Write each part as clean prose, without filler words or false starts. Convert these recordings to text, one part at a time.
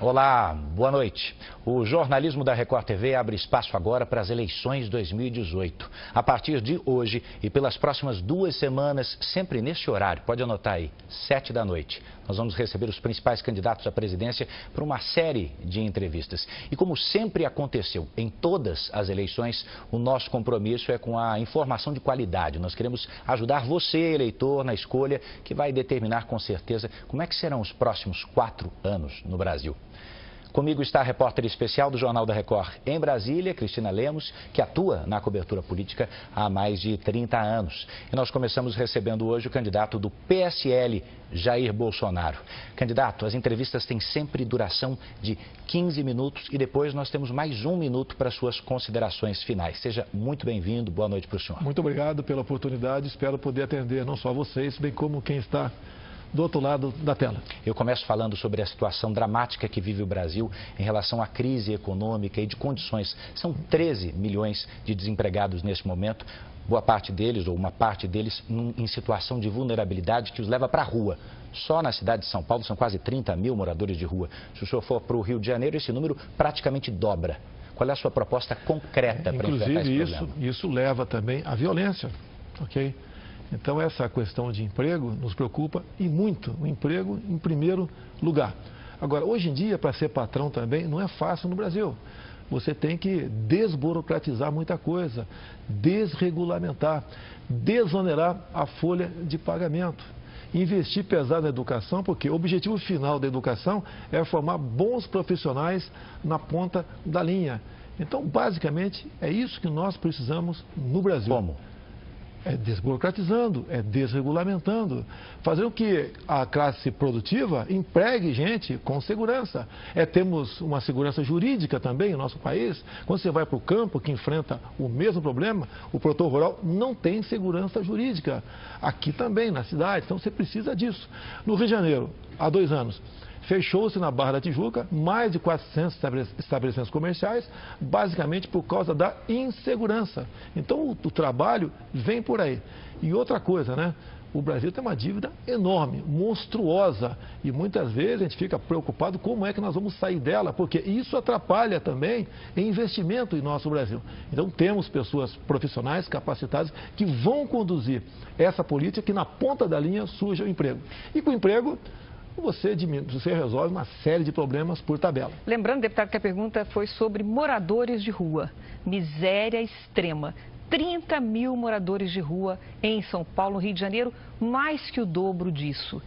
Olá, boa noite. O jornalismo da Record TV abre espaço agora para as eleições 2018. A partir de hoje e pelas próximas 2 semanas, sempre neste horário, pode anotar aí, 7 da noite. Nós vamos receber os principais candidatos à presidência para uma série de entrevistas. E como sempre aconteceu em todas as eleições, o nosso compromisso é com a informação de qualidade. Nós queremos ajudar você, eleitor, na escolha que vai determinar com certeza como é que serão os próximos 4 anos no Brasil. Comigo está a repórter especial do Jornal da Record em Brasília, Cristina Lemos, que atua na cobertura política há mais de 30 anos. E nós começamos recebendo hoje o candidato do PSL, Jair Bolsonaro. Candidato, as entrevistas têm sempre duração de 15 minutos e depois nós temos mais 1 minuto para suas considerações finais. Seja muito bem-vindo, boa noite para o senhor. Muito obrigado pela oportunidade, espero poder atender não só vocês, bem como quem está do outro lado da tela. Eu começo falando sobre a situação dramática que vive o Brasil em relação à crise econômica e de condições. São 13 milhões de desempregados neste momento, boa parte deles, ou uma parte deles, em situação de vulnerabilidade que os leva para a rua. Só na cidade de São Paulo são quase 30 mil moradores de rua. Se o senhor for para o Rio de Janeiro, esse número praticamente dobra. Qual é a sua proposta concreta para enfrentar esse problema? Inclusive, isso leva também à violência, ok? Então, essa questão de emprego nos preocupa e muito, o emprego em primeiro lugar. Agora, hoje em dia, para ser patrão também, não é fácil no Brasil. Você tem que desburocratizar muita coisa, desregulamentar, desonerar a folha de pagamento. Investir pesado na educação, porque o objetivo final da educação é formar bons profissionais na ponta da linha. Então, basicamente, é isso que nós precisamos no Brasil. Como? É desburocratizando, é desregulamentando, fazer com que a classe produtiva empregue gente com segurança. Temos uma segurança jurídica também no nosso país. Quando você vai para o campo, que enfrenta o mesmo problema, o produtor rural não tem segurança jurídica. Aqui também, na cidade, então você precisa disso. No Rio de Janeiro, há 2 anos, fechou-se na Barra da Tijuca mais de 400 estabelecimentos comerciais, basicamente por causa da insegurança. Então, o trabalho vem por aí. E outra coisa, né? O Brasil tem uma dívida enorme, monstruosa, e muitas vezes a gente fica preocupado como é que nós vamos sair dela, porque isso atrapalha também em investimento em nosso Brasil. Então, temos pessoas profissionais, capacitadas, que vão conduzir essa política que na ponta da linha surja o emprego. E com o emprego, você resolve uma série de problemas por tabela. Lembrando, deputado, que a pergunta foi sobre moradores de rua. Miséria extrema. 30 mil moradores de rua em São Paulo, Rio de Janeiro, mais que o dobro disso.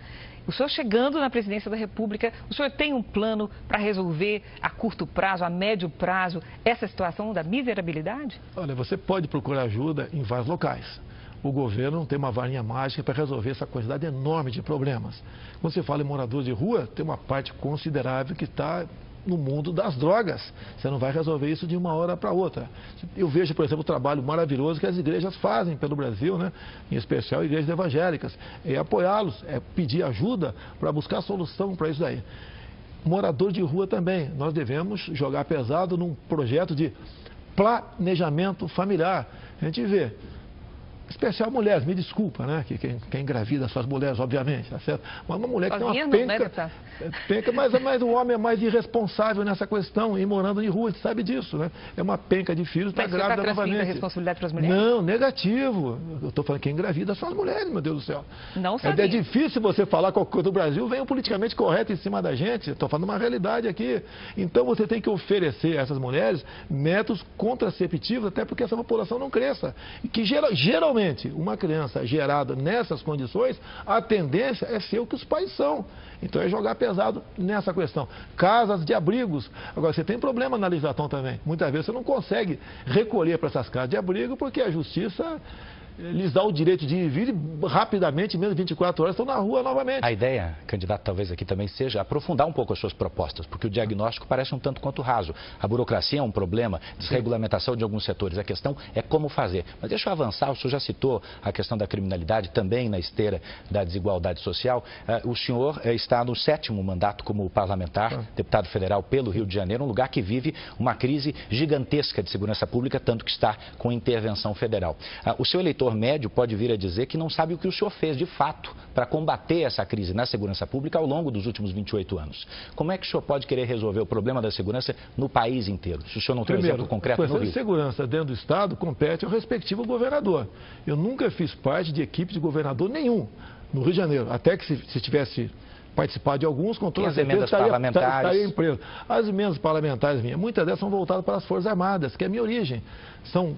O senhor chegando na presidência da República, o senhor tem um plano para resolver a curto prazo, a médio prazo, essa situação da miserabilidade? Olha, você pode procurar ajuda em vários locais. O governo não tem uma varinha mágica para resolver essa quantidade enorme de problemas. Quando você fala em moradores de rua, tem uma parte considerável que está no mundo das drogas. Você não vai resolver isso de uma hora para outra. Eu vejo, por exemplo, o trabalho maravilhoso que as igrejas fazem pelo Brasil, né? Em especial igrejas evangélicas. É apoiá-los, é pedir ajuda para buscar solução para isso daí. Morador de rua também. Nós devemos jogar pesado num projeto de planejamento familiar. A gente vê. Especial mulheres, me desculpa, né? Quem engravida suas mulheres, obviamente, tá certo? Mas uma mulher que tem uma penca, mas o homem é mais irresponsável nessa questão, e morando em rua, a gente sabe disso, né? É uma penca de filhos, está grávida novamente. A responsabilidade para as mulheres? Não, negativo. Eu estou falando que quem engravida são as mulheres, meu Deus do céu. Não sabia. É difícil você falar qualquer coisa do Brasil, vem o politicamente correto em cima da gente. Estou falando uma realidade aqui. Então você tem que oferecer a essas mulheres métodos contraceptivos, até porque essa população não cresça. E que geralmente uma criança gerada nessas condições, a tendência é ser o que os pais são. Então é jogar pesado nessa questão. Casas de abrigos. Agora, você tem problema na legislação também. Muitas vezes você não consegue recolher para essas casas de abrigo porque a justiça lhes dá o direito de ir e vir e rapidamente, menos de 24 horas, estão na rua novamente. A ideia, candidato, talvez aqui também seja aprofundar um pouco as suas propostas, porque o diagnóstico parece um tanto quanto raso. A burocracia é um problema, desregulamentação de alguns setores. A questão é como fazer. Mas deixa eu avançar, o senhor já citou a questão da criminalidade, também na esteira da desigualdade social. O senhor está no 7º mandato como parlamentar, deputado federal pelo Rio de Janeiro, um lugar que vive uma crise gigantesca de segurança pública, tanto que está com intervenção federal. O seu eleitor setor médio pode vir a dizer que não sabe o que o senhor fez de fato para combater essa crise na segurança pública ao longo dos últimos 28 anos. Como é que o senhor pode querer resolver o problema da segurança no país inteiro? Se o senhor não tem um exemplo concreto no Rio. A questão de segurança dentro do Estado compete ao respectivo governador. Eu nunca fiz parte de equipe de governador nenhum no Rio de Janeiro, até que se tivesse participar de alguns, com toda certeza estaria em preso. As emendas parlamentares minhas, muitas delas são voltadas para as Forças Armadas, que é a minha origem.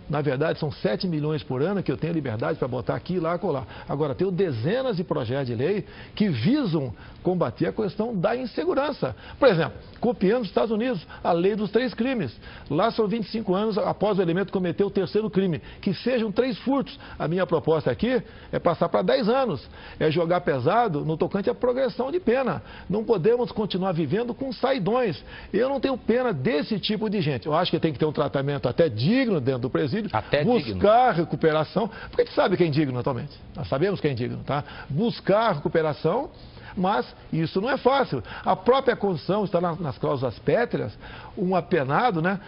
Na verdade, são 7 milhões por ano que eu tenho liberdade para botar aqui, lá, colar. Agora, tenho dezenas de projetos de lei que visam combater a questão da insegurança. Por exemplo, copiando os Estados Unidos, a lei dos 3 crimes. Lá são 25 anos após o elemento cometer o 3º crime. Que sejam 3 furtos. A minha proposta aqui é passar para 10 anos. É jogar pesado no tocante à progressão de pena. Não podemos continuar vivendo com saidões. Eu não tenho pena desse tipo de gente. Eu acho que tem que ter um tratamento até digno dentro do presídio, buscar recuperação, porque a gente sabe quem é indigno atualmente. Nós sabemos quem é indigno, tá? Buscar recuperação, mas isso não é fácil. A própria Constituição está nas cláusulas pétreas, um apenado, né?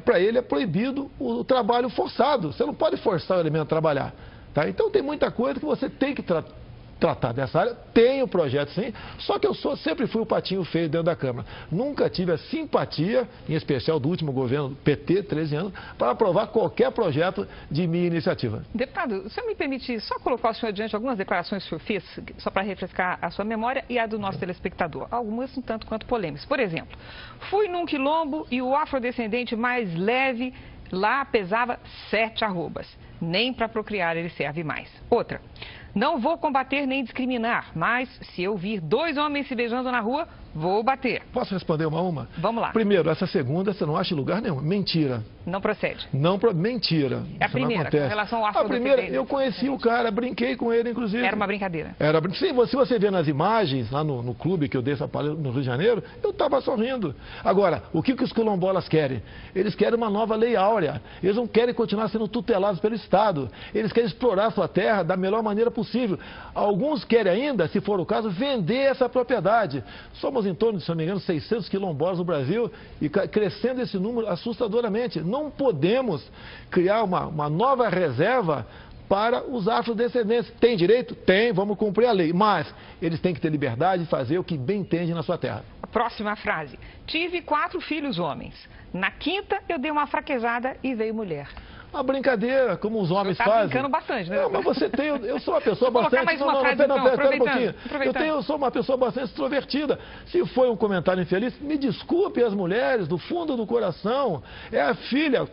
Para ele é proibido o trabalho forçado. Você não pode forçar o elemento a trabalhar. Tá? Então tem muita coisa que você tem que tratar dessa área. Tenho projeto sim, só que eu sempre fui o patinho feio dentro da Câmara. Nunca tive a simpatia, em especial do último governo PT, 13 anos, para aprovar qualquer projeto de minha iniciativa. Deputado, o senhor me permite só colocar o senhor adiante algumas declarações que o senhor fez, só para refrescar a sua memória e a do nosso telespectador. Algumas um tanto quanto polêmicas. Por exemplo, fui num quilombo e o afrodescendente mais leve lá pesava 7 arrobas. Nem para procriar ele serve mais. Outra. Não vou combater nem discriminar, mas se eu vir 2 homens se beijando na rua, vou bater. Posso responder uma? Vamos lá. Primeiro, essa segunda você não acha em lugar nenhum. Mentira. Não procede. Mentira. É a primeira, com relação ao afrodescendente. A primeira, eu conheci o cara, brinquei com ele, inclusive. Era uma brincadeira. Se você vê nas imagens, lá no clube que eu dei essa palestra no Rio de Janeiro, eu estava sorrindo. Agora, o que os quilombolas querem? Eles querem uma nova lei áurea. Eles não querem continuar sendo tutelados pelo Estado. Eles querem explorar a sua terra da melhor maneira possível. Alguns querem ainda, se for o caso, vender essa propriedade. Somos em torno, se não me engano, 600 quilombolas no Brasil e crescendo esse número assustadoramente. Não podemos criar uma nova reserva para os afrodescendentes. Tem direito? Tem, vamos cumprir a lei. Mas eles têm que ter liberdade de fazer o que bem entende na sua terra. A próxima frase. Tive 4 filhos homens. Na 5ª eu dei uma fraquejada e veio mulher. Uma brincadeira, como os homens fazem. Está brincando bastante, né? Não, mas você tem... Eu sou uma pessoa bastante... Mais uma frase, então, aproveitando. Eu sou uma pessoa bastante extrovertida. Se foi um comentário infeliz, me desculpe as mulheres, do fundo do coração. É a filha...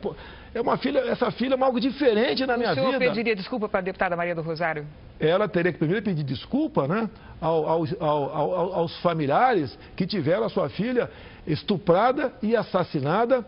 Essa filha é algo diferente na minha vida. O senhor pediria desculpa para a deputada Maria do Rosário? Ela teria que primeiro pedir desculpa, né, aos familiares que tiveram a sua filha estuprada e assassinada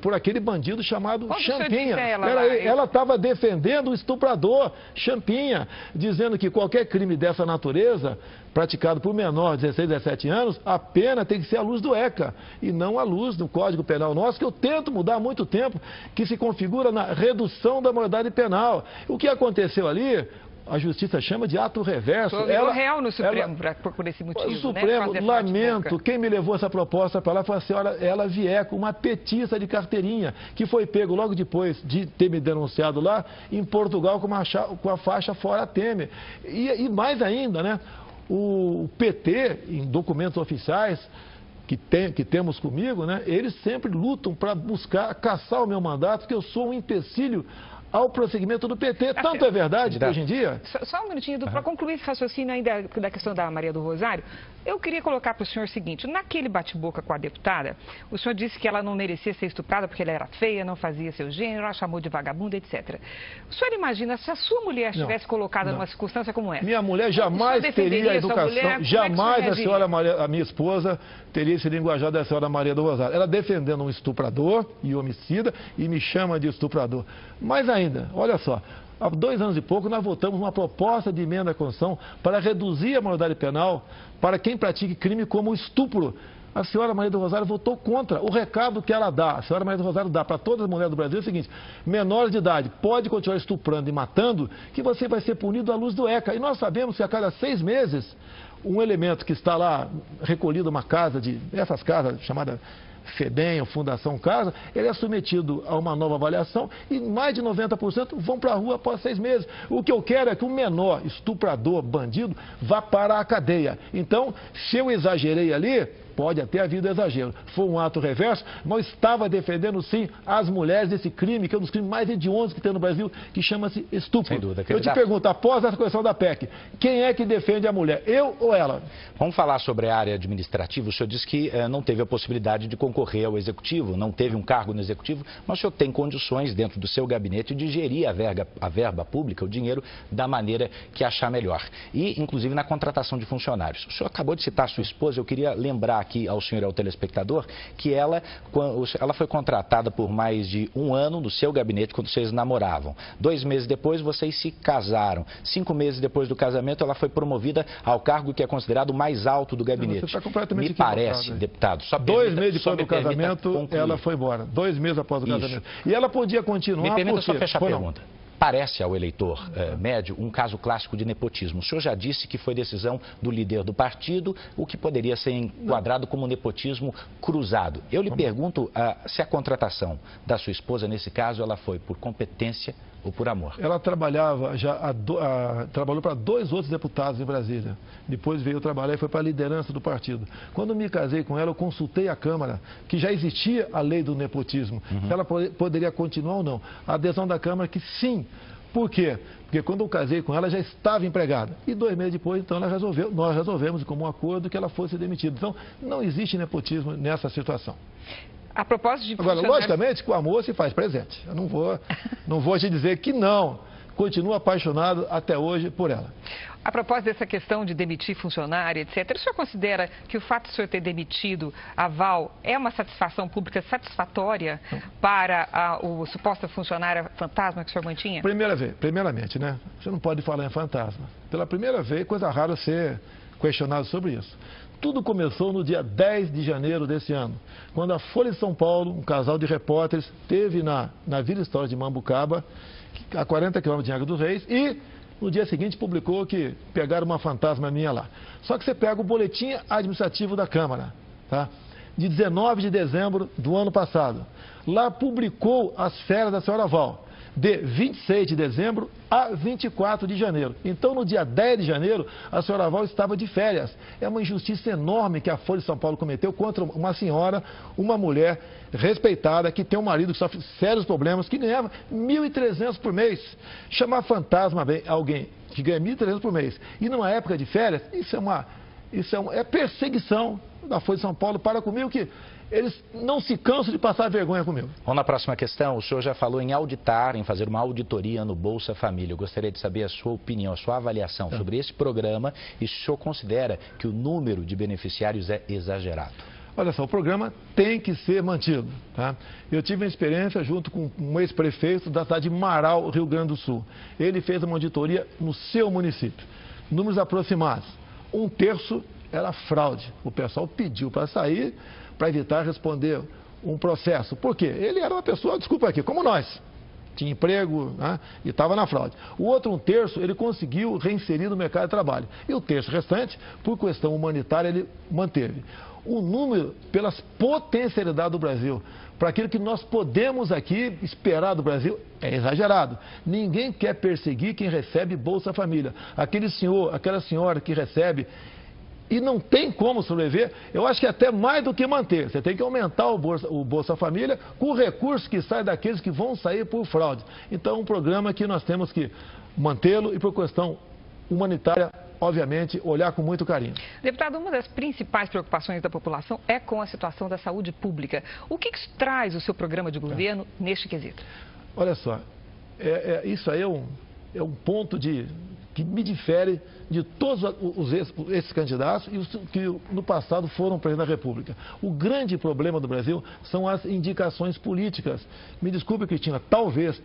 por aquele bandido chamado Champinha. Ela estava defendendo o estuprador, Champinha, dizendo que qualquer crime dessa natureza, praticado por menor de 16, 17 anos, a pena tem que ser à luz do ECA e não à luz do Código Penal nosso, que eu tento mudar há muito tempo, que se configura na redução da maioridade penal. O que aconteceu ali... A Justiça chama de ato reverso. Ela real no Supremo por esse motivo, o Supremo, né? Lamento, quem me levou essa proposta para lá foi a senhora Ela Vieco, uma petista de carteirinha, que foi pego logo depois de ter me denunciado lá em Portugal com a faixa fora Temer. E mais ainda, né? O PT, em documentos oficiais, que temos comigo, né? Eles sempre lutam para buscar caçar o meu mandato, porque eu sou um empecilho ao prosseguimento do PT. Tanto é verdade que hoje em dia... Só um minutinho, para concluir esse raciocínio ainda da questão da Maria do Rosário, eu queria colocar para o senhor o seguinte, naquele bate-boca com a deputada, o senhor disse que ela não merecia ser estuprada porque ela era feia, não fazia seu gênero, ela chamou de vagabunda, etc. O senhor imagina se a sua mulher estivesse colocada numa circunstância como essa? Minha mulher jamais teria a educação, jamais a minha esposa teria esse linguajar da senhora Maria do Rosário. Ela defendendo um estuprador e homicida e me chama de estuprador. Mais ainda, olha só, há 2 anos e pouco nós votamos uma proposta de emenda à Constituição para reduzir a maioridade penal para quem pratique crime como estupro. A senhora Maria do Rosário votou contra. O recado que ela dá, a senhora Maria do Rosário dá para todas as mulheres do Brasil é o seguinte: menores de idade, pode continuar estuprando e matando, que você vai ser punido à luz do ECA. E nós sabemos que a cada 6 meses, um elemento que está lá recolhido numa casa essas casas chamadas FEBEM, Fundação Casa, ele é submetido a uma nova avaliação e mais de 90% vão para a rua após 6 meses. O que eu quero é que o menor estuprador, bandido, vá para a cadeia. Então, se eu exagerei ali, pode até havido exagero. Foi um ato reverso, mas estava defendendo, sim, as mulheres desse crime, que é um dos crimes mais hediondos que tem no Brasil, que chama-se estupro. Sem dúvida. Eu te pergunto, após essa correção da PEC, quem é que defende a mulher, eu ou ela? Vamos falar sobre a área administrativa. O senhor disse que não teve a possibilidade de concorrer ao Executivo, não teve um cargo no Executivo, mas o senhor tem condições dentro do seu gabinete de gerir a verba pública, o dinheiro, da maneira que achar melhor. E, inclusive, na contratação de funcionários. O senhor acabou de citar a sua esposa, eu queria lembrar aqui ao senhor e ao telespectador que ela foi contratada por mais de 1 ano no seu gabinete quando vocês namoravam. 2 meses depois vocês se casaram. 5 meses depois do casamento ela foi promovida ao cargo que é considerado o mais alto do gabinete. Você está completamente equivocado. Me parece, deputado. 2 meses depois do casamento ela foi embora. 2 meses após o casamento. E ela podia continuar. Me permita só fechar a pergunta. Parece ao eleitor médio um caso clássico de nepotismo. O senhor já disse que foi decisão do líder do partido, o que poderia ser enquadrado como nepotismo cruzado. Eu lhe pergunto se a contratação da sua esposa, nesse caso, ela foi por competência ou por amor? Ela trabalhava trabalhou para 2 outros deputados em Brasília. Depois veio trabalhar e foi para a liderança do partido. Quando me casei com ela, eu consultei a Câmara, que já existia a lei do nepotismo. Se ela poderia continuar ou não. A adesão da Câmara que sim. Por quê? Porque quando eu casei com ela, já estava empregada. E 2 meses depois, então, nós resolvemos como um acordo que ela fosse demitida. Então, não existe nepotismo nessa situação. A propósito de Agora, logicamente, que o amor se faz presente. Eu não vou te dizer que não. Continuo apaixonado até hoje por ela. A propósito dessa questão de demitir funcionário, etc., o senhor considera que o fato de o senhor ter demitido a Val é uma satisfação pública satisfatória para a suposta funcionária fantasma que o senhor mantinha? Primeiramente, né? Você não pode falar em fantasma. Pela primeira vez, coisa rara ser questionado sobre isso. Tudo começou no dia 10 de janeiro desse ano, quando a Folha de São Paulo, um casal de repórteres, esteve na Vila Histórica de Mambucaba, a 40 quilômetros de Angra dos Reis, e no dia seguinte publicou que pegaram uma fantasma minha lá. Só que você pega o boletim administrativo da Câmara, tá? De 19 de dezembro do ano passado. Lá publicou as férias da senhora Val, de 26 de dezembro a 24 de janeiro. Então, no dia 10 de janeiro, a senhora Val estava de férias. É uma injustiça enorme que a Folha de São Paulo cometeu contra uma senhora, uma mulher respeitada, que tem um marido que sofre sérios problemas, que ganhava R$ 1.300 por mês. Chamar fantasma alguém que ganha R$ 1.300 por mês e numa época de férias, isso é perseguição da Folha de São Paulo para comigo, que eles não se cansam de passar vergonha comigo. Vamos na próxima questão. O senhor já falou em auditar, em fazer uma auditoria no Bolsa Família. Eu gostaria de saber a sua opinião, a sua avaliação sobre esse programa e se o senhor considera que o número de beneficiários é exagerado. Olha só, o programa tem que ser mantido. Tá? Eu tive uma experiência junto com um ex-prefeito da cidade de Marau, Rio Grande do Sul. Ele fez uma auditoria no seu município. Números aproximados. 1/3 era fraude. O pessoal pediu para sair, para evitar responder um processo. Por quê? Ele era uma pessoa, desculpa aqui, como nós. Tinha emprego, né, e estava na fraude. O outro 1/3 ele conseguiu reinserir no mercado de trabalho. E o terço restante, por questão humanitária, ele manteve. O número, pelas potencialidades do Brasil, para aquilo que nós podemos aqui esperar do Brasil, é exagerado. Ninguém quer perseguir quem recebe Bolsa Família. Aquele senhor, aquela senhora que recebe e não tem como sobreviver, eu acho que é até mais do que manter. Você tem que aumentar o Bolsa Família com o recurso que sai daqueles que vão sair por fraude. Então, é um programa que nós temos que mantê-lo e, por questão humanitária, obviamente, olhar com muito carinho. Deputado, uma das principais preocupações da população é com a situação da saúde pública. O que traz o seu programa de governo neste quesito? Olha só, isso aí é um ponto que me difere de todos esses candidatos e os que no passado foram presidente da República. O grande problema do Brasil são as indicações políticas. Me desculpe, Cristina, talvez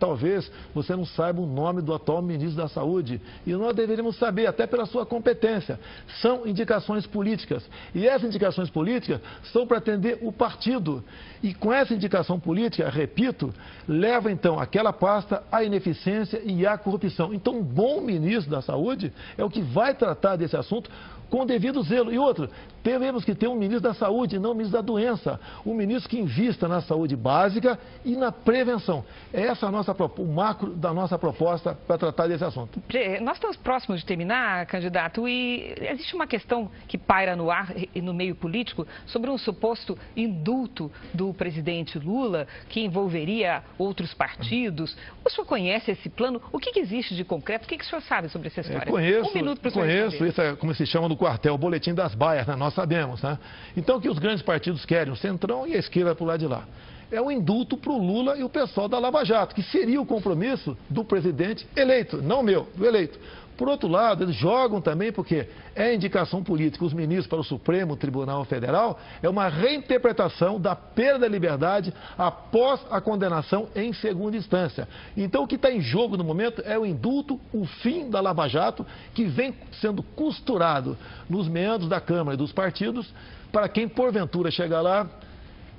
você não saiba o nome do atual ministro da Saúde. E nós deveríamos saber, até pela sua competência. São indicações políticas. E essas indicações políticas são para atender o partido. E com essa indicação política, repito, leva então aquela pasta à ineficiência e à corrupção. Então, um bom ministro da Saúde é o que vai tratar desse assunto com o devido zelo. E outro, teremos que ter um ministro da saúde, não um ministro da doença. Um ministro que invista na saúde básica e na prevenção. Essa é o macro da nossa proposta para tratar desse assunto. Nós estamos próximos de terminar, candidato, e existe uma questão que paira no ar e no meio político sobre um suposto indulto do presidente Lula, que envolveria outros partidos. O senhor conhece esse plano? O que existe de concreto? O que o senhor sabe sobre essa história? Conheço, um minuto para o senhor conheço. responder. Isso é como se chama no quartel, o boletim das baias, né? Nós sabemos, né? Então, o que os grandes partidos querem, o Centrão e a esquerda para o lado de lá, é um indulto para o Lula e o pessoal da Lava Jato, que seria o compromisso do presidente eleito, não meu, do eleito. Por outro lado, eles jogam também, porque é indicação política, os ministros para o Supremo Tribunal Federal, é uma reinterpretação da perda da liberdade após a condenação em segunda instância. Então, o que está em jogo no momento é o indulto, o fim da Lava Jato, que vem sendo costurado nos meandros da Câmara e dos partidos, para quem, porventura, chegar lá,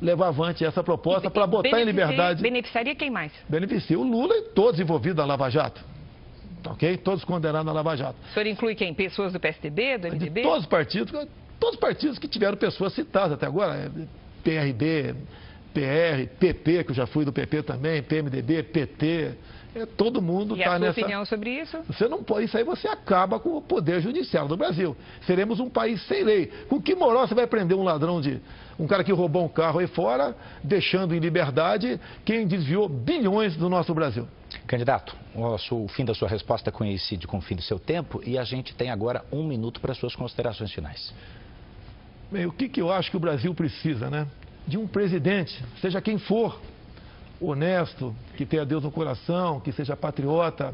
levar avante essa proposta para botar em liberdade. Beneficiaria quem mais? Beneficia o Lula e todos envolvidos na Lava Jato. Ok? Todos condenados na Lava Jato. O senhor inclui quem? Pessoas do PSDB, do MDB? De todos os partidos que tiveram pessoas citadas até agora. PRB, PR, PP, que eu já fui do PP também, PMDB, PT. Todo mundo está nessa... E a sua opinião sobre isso? Você não pode, isso aí você acaba com o poder judiciário do Brasil. Seremos um país sem lei. Com que moral você vai prender um ladrão um cara que roubou um carro aí fora, deixando em liberdade quem desviou bilhões do nosso Brasil? Candidato, o fim da sua resposta coincide com o fim do seu tempo e a gente tem agora 1 minuto para suas considerações finais. Bem, o que eu acho que o Brasil precisa, né? De um presidente, seja quem for, honesto, que tenha Deus no coração, que seja patriota,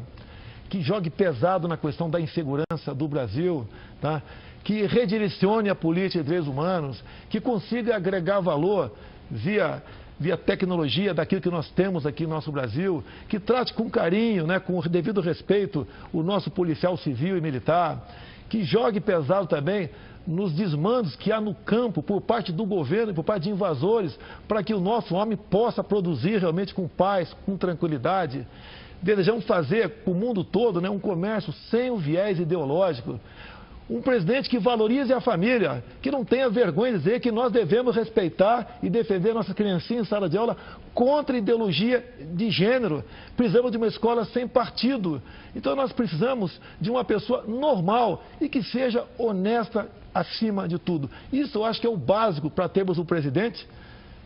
que jogue pesado na questão da insegurança do Brasil, tá? Que redirecione a política de direitos humanos, que consiga agregar valor via tecnologia daquilo que nós temos aqui no nosso Brasil, que trate com carinho, né, com o devido respeito, o nosso policial civil e militar, que jogue pesado também nos desmandos que há no campo por parte do governo e por parte de invasores, para que o nosso homem possa produzir realmente com paz, com tranquilidade. Desejamos fazer para o mundo todo, né, um comércio sem o viés ideológico. Um presidente que valorize a família, que não tenha vergonha de dizer que nós devemos respeitar e defender nossas criancinhas em sala de aula contra a ideologia de gênero. Precisamos de uma escola sem partido. Então nós precisamos de uma pessoa normal e que seja honesta acima de tudo. Isso eu acho que é o básico para termos um presidente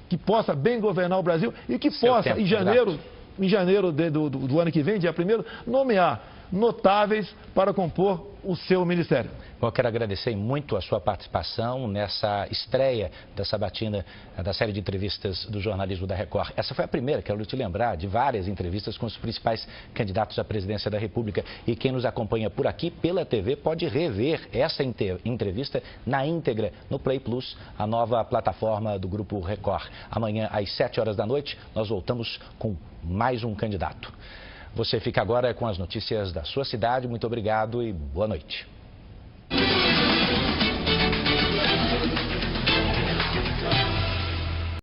que possa bem governar o Brasil e que possa, em janeiro do ano que vem, dia 1º, nomear notáveis para compor o seu ministério. Bom, eu quero agradecer muito a sua participação nessa estreia da sabatina da série de entrevistas do jornalismo da Record. Essa foi a primeira, quero te lembrar, de várias entrevistas com os principais candidatos à presidência da República. E quem nos acompanha por aqui pela TV pode rever essa entrevista na íntegra no Play Plus, a nova plataforma do Grupo Record. Amanhã, às 7 horas da noite, nós voltamos com mais um candidato. Você fica agora com as notícias da sua cidade. Muito obrigado e boa noite.